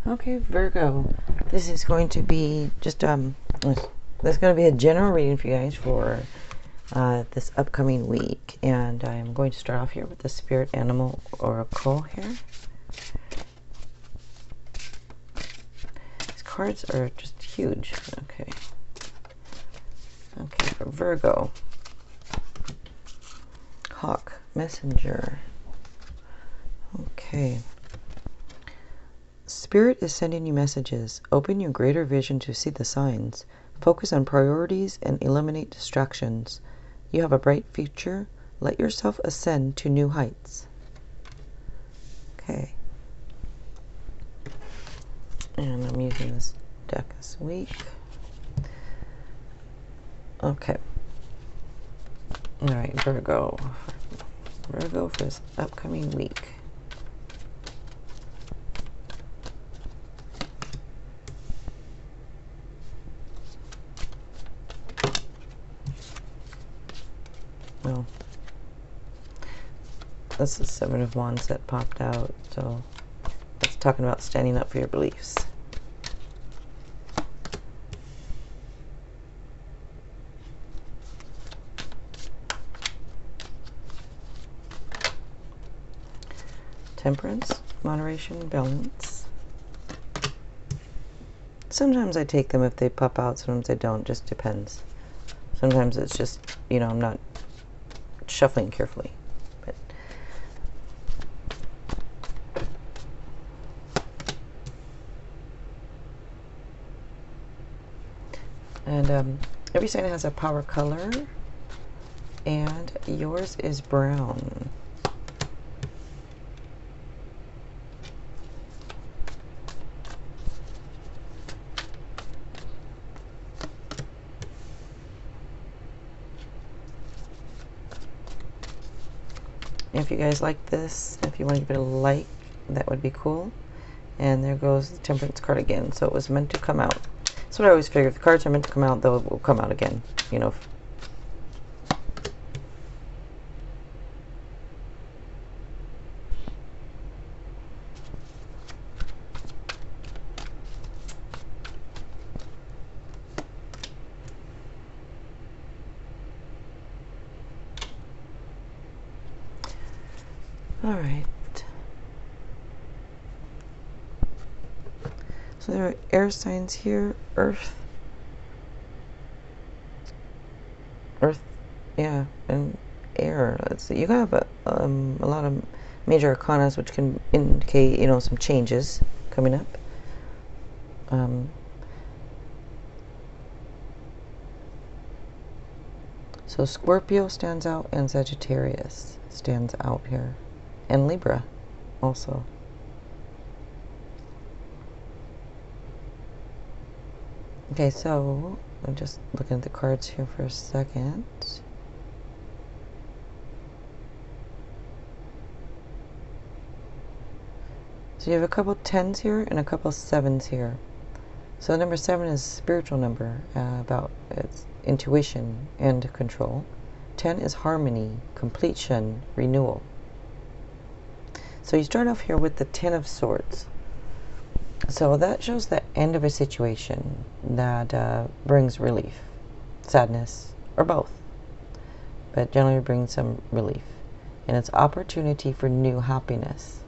Okay, Virgo, this is going to be just there's going to be a general reading for you guys for this upcoming week, and I'm going to start off here with the Spirit Animal Oracle here. These cards are just huge. Okay, for Virgo, Hawk, Messenger. Okay. Spirit is sending you messages. Open your greater vision to see the signs. Focus on priorities and eliminate distractions. You have a bright future. Let yourself ascend to new heights. Okay. And I'm using this deck this week. Okay. Alright, Virgo. Virgo for this upcoming week. Well, this is Seven of Wands that popped out, so it's talking about standing up for your beliefs. Temperance, moderation, balance. Sometimes I take them if they pop out, sometimes I don't, just depends. Sometimes it's just, I'm not shuffling carefully. And every sign has a power color, and yours is brown. If you guys like this, if you want to give it a like, that would be cool. And there goes the Temperance card again. So it was meant to come out. That's what I always figure. If the cards are meant to come out, they will come out again. Alright. So there are air signs here. Earth, yeah, and air. Let's see. You have a lot of major arcanas, which can indicate, some changes coming up. So Scorpio stands out, and Sagittarius stands out here, and Libra also. Okay, so I'm just looking at the cards here for a second. So you have a couple 10s here and a couple 7s here. So number 7 is a spiritual number, about its intuition and control. 10 is harmony, completion, renewal. So you start off here with the 10 of Swords. So that shows the end of a situation that brings relief, sadness, or both. But generally brings some relief. And it's opportunity for new happiness.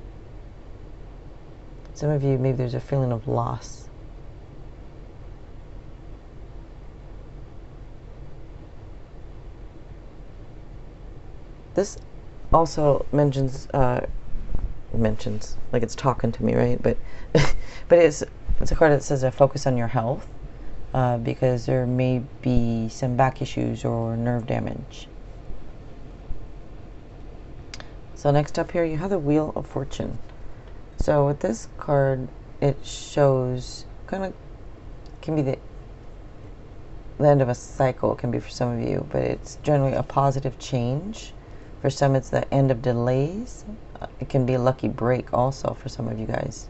Some of you, maybe there's a feeling of loss. This also mentions like it's talking to me, right? But but it's a card that says focus on your health, because there may be some back issues or nerve damage. So next up here you have the Wheel of Fortune. So with this card, it shows can be the end of a cycle. It can be for some of you, but it's generally a positive change. For some, it's the end of delays. It can be a lucky break also for some of you guys.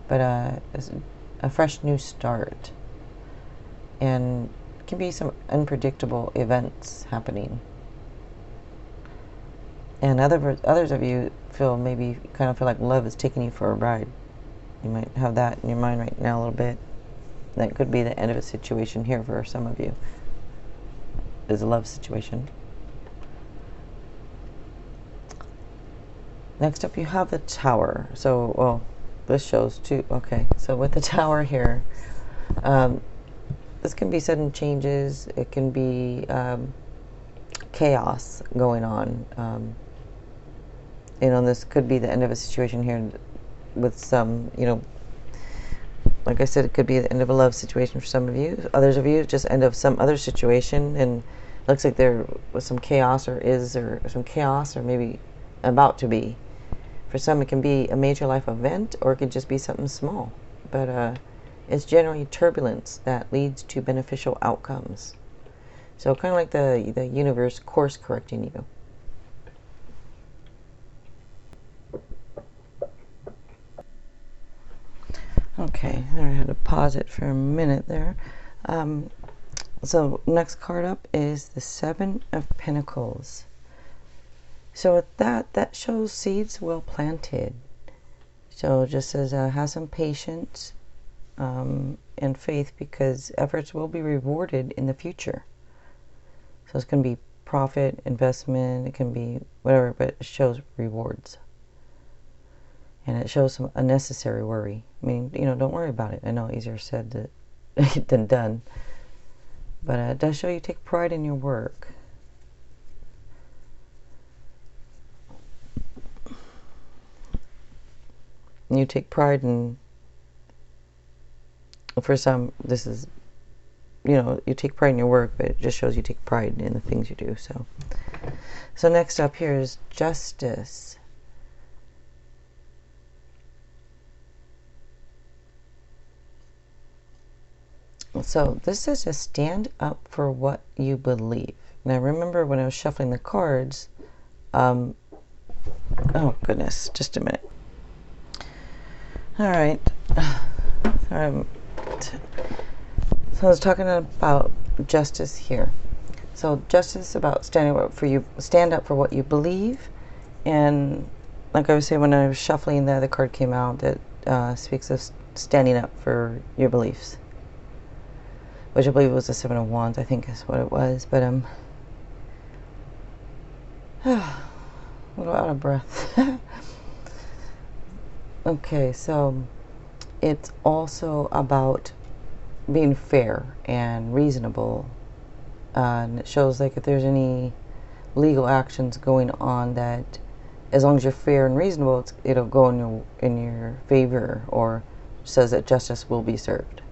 But it's a fresh new start. And it can be some unpredictable events happening. And others of you kind of feel like love is taking you for a ride. You might have that in your mind right now a little bit. That could be the end of a situation here for some of you. Is a love situation. Next up, you have the Tower. So, well, this shows two. Okay, so with the Tower here, this can be sudden changes. It can be chaos going on. This could be the end of a situation here with some, like I said, it could be the end of a love situation for some of you. Others of you, just end of some other situation, and it looks like there was some chaos or some chaos or maybe about to be. For some, it can be a major life event, or it could just be something small. But it's generally turbulence that leads to beneficial outcomes. So kind of like the universe course correcting you. Okay, I had to pause it for a minute there. So next card up is the Seven of Pentacles. So with that shows seeds well planted. So it just says have some patience and faith, because efforts will be rewarded in the future. So it's going to be profit, investment, it can be whatever, but it shows rewards. And it shows some unnecessary worry. I mean, don't worry about it. I know easier said than done. But it does show you take pride in your work. And you take pride in, for some, this is, you take pride in your work, but it just shows you take pride in the things you do. So next up here is Justice. So this says to stand up for what you believe. Now remember when I was shuffling the cards, oh goodness, just a minute. All right. So I was talking about justice here. So justice is about stand up for what you believe. And like I was saying, when I was shuffling, the other card came out that speaks of standing up for your beliefs, which I believe was the Seven of Wands, I think is what it was. But a little out of breath. Okay, so it's also about being fair and reasonable. And it shows like if there's any legal actions going on, that as long as you're fair and reasonable, it'll go in your favor, or says that justice will be served.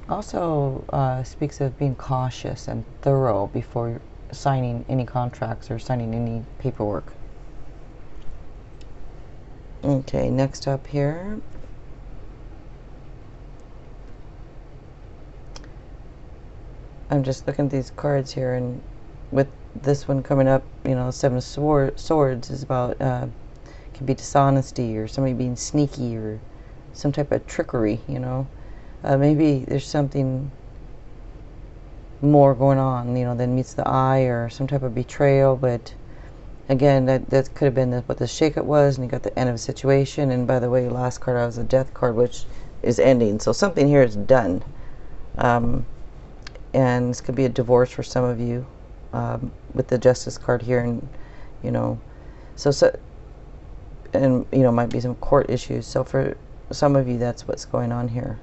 Also speaks of being cautious and thorough before signing any contracts or signing any paperwork. Okay, next up here. I'm just looking at these cards here, and with this one coming up, Seven of Swords is about, can be dishonesty or somebody being sneaky or some type of trickery, maybe there's something more going on, than meets the eye, or some type of betrayal. But again, that could have been what the shakeup was, and you got the end of a situation. And by the way, last card I was a death card, which is ending. So something here is done. And this could be a divorce for some of you, with the Justice card here, and might be some court issues. So for some of you, that's what's going on here.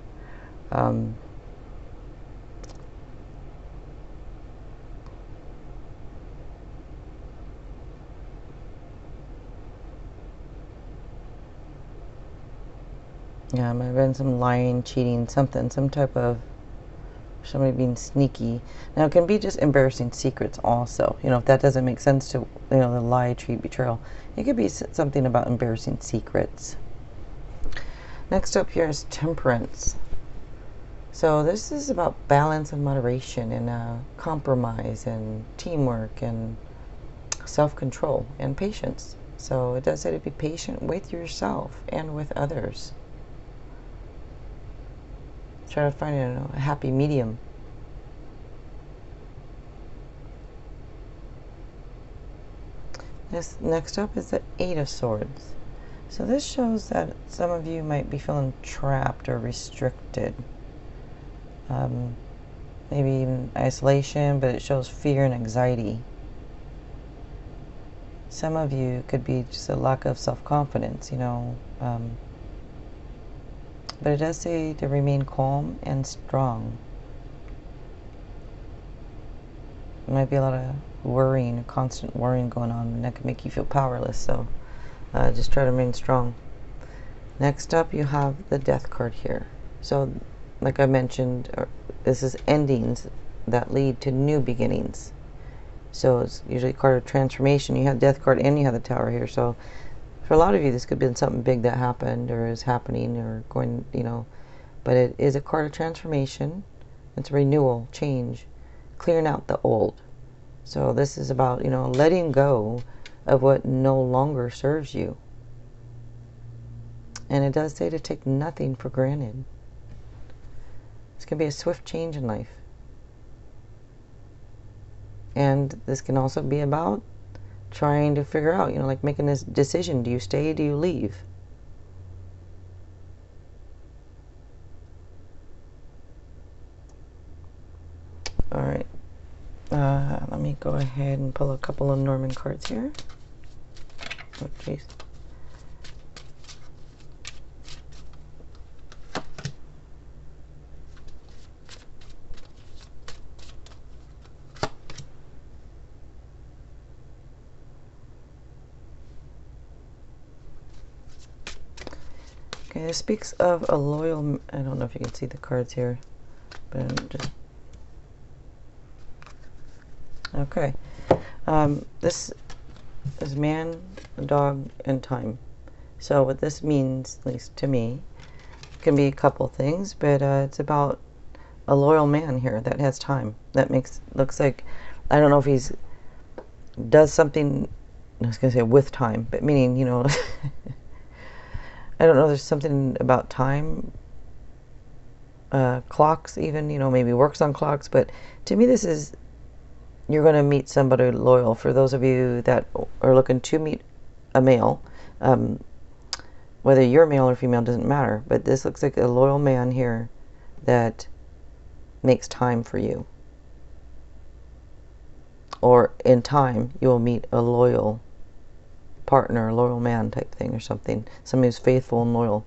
Yeah, might have been some lying, cheating, some type of somebody being sneaky. Now, it can be just embarrassing secrets also. If that doesn't make sense to, the lie, cheat, betrayal, it could be something about embarrassing secrets. Next up here is Temperance. So this is about balance and moderation, and compromise and teamwork and self-control and patience. So it does say to be patient with yourself and with others. Try to find a happy medium. This next up is the Eight of Swords. So this shows that some of you might be feeling trapped or restricted. Maybe even isolation, but it shows fear and anxiety. Some of you could be just a lack of self-confidence, you know. But it does say to remain calm and strong. There might be a lot of worrying, constant worrying going on, and that could make you feel powerless. So just try to remain strong. Next up, you have the Death card here. So, like I mentioned, this is endings that lead to new beginnings. So it's usually a card of transformation. You have Death card and you have the Tower here. So for a lot of you, this could be something big that happened or is happening or going, you know. But it is a card of transformation. It's renewal, change, clearing out the old. So this is about, you know, letting go of what no longer serves you. And it does say to take nothing for granted. This can be a swift change in life. And this can also be about trying to figure out, you know, like making this decision. Do you stay? Do you leave? All right. Let me go ahead and pull a couple of Lenormand cards here. Oh, jeez. Okay, this speaks of a loyal... I don't know if you can see the cards here, but I'm just... Okay. This is man, dog, and time. So what this means, at least to me, can be a couple things, but it's about a loyal man here that has time. That looks like, I don't know if he's does something, I was going to say with time, but meaning, you know, I don't know, there's something about time, clocks even, you know, maybe works on clocks, but to me this is, you're going to meet somebody loyal. For those of you that are looking to meet a male, whether you're male or female doesn't matter, but this looks like a loyal man here that makes time for you. Or in time, you will meet a loyal partner, a loyal man type thing or something. Somebody who's faithful and loyal.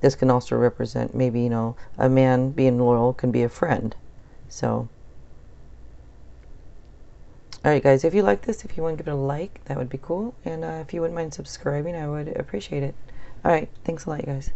This can also represent maybe, you know, a man being loyal can be a friend. So... Alright guys, if you like this, if you want to give it a like, that would be cool. And if you wouldn't mind subscribing, I would appreciate it. Alright, thanks a lot you guys.